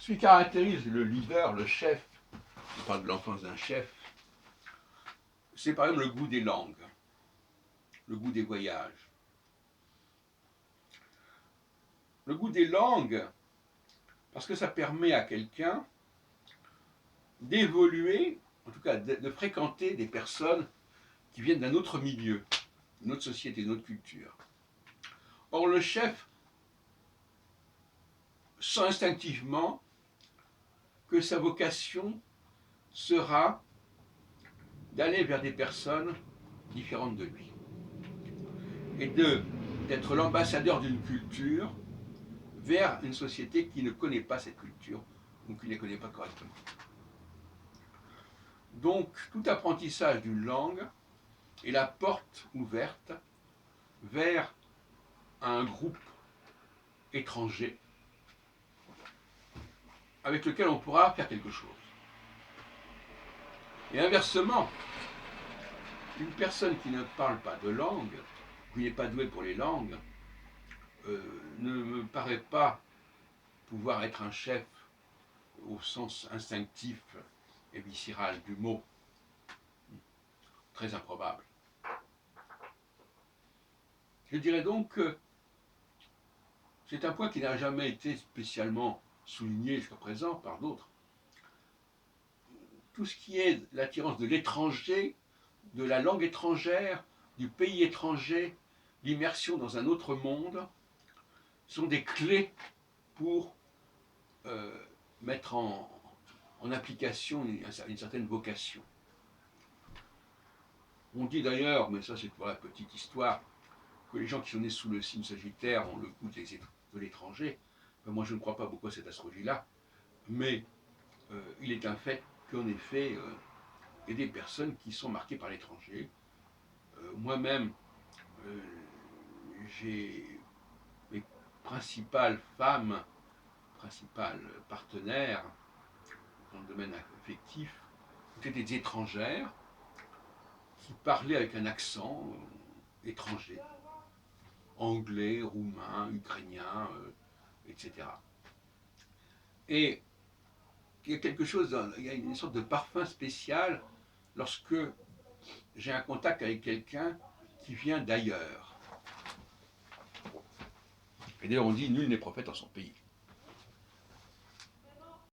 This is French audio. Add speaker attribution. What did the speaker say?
Speaker 1: Ce qui caractérise le leader, le chef, on parle de l'enfance d'un chef, c'est par exemple le goût des langues, le goût des voyages. Le goût des langues, parce que ça permet à quelqu'un d'évoluer, en tout cas de fréquenter des personnes qui viennent d'un autre milieu, d'une autre société, d'une autre culture. Or, le chef sent instinctivement que sa vocation sera d'aller vers des personnes différentes de lui et d'être l'ambassadeur d'une culture vers une société qui ne connaît pas cette culture ou qui ne les connaît pas correctement. Donc, tout apprentissage d'une langue est la porte ouverte vers un groupe étranger avec lequel on pourra faire quelque chose. Et inversement, une personne qui ne parle pas de langue, qui n'est pas douée pour les langues, ne me paraît pas pouvoir être un chef au sens instinctif et viscéral du mot. Très improbable. Je dirais donc que c'est un point qui n'a jamais été spécialement souligné jusqu'à présent par d'autres. Tout ce qui est l'attirance de l'étranger, de la langue étrangère, du pays étranger, l'immersion dans un autre monde, sont des clés pour mettre en application une certaine vocation. On dit d'ailleurs, mais ça c'est pour la petite histoire, que les gens qui sont nés sous le signe sagittaire ont le goût de l'étranger. Enfin, moi je ne crois pas beaucoup à cette astrologie-là, mais il est un fait qu'en effet, il y a des personnes qui sont marquées par l'étranger. Moi-même, j'ai mes principales femmes, principales partenaires dans le domaine affectif, étaient des étrangères qui parlaient avec un accent étranger, anglais, roumain, ukrainien, etc. Et il y a quelque chose, il y a une sorte de parfum spécial lorsque j'ai un contact avec quelqu'un qui vient d'ailleurs. Et d'ailleurs on dit nul n'est prophète en son pays.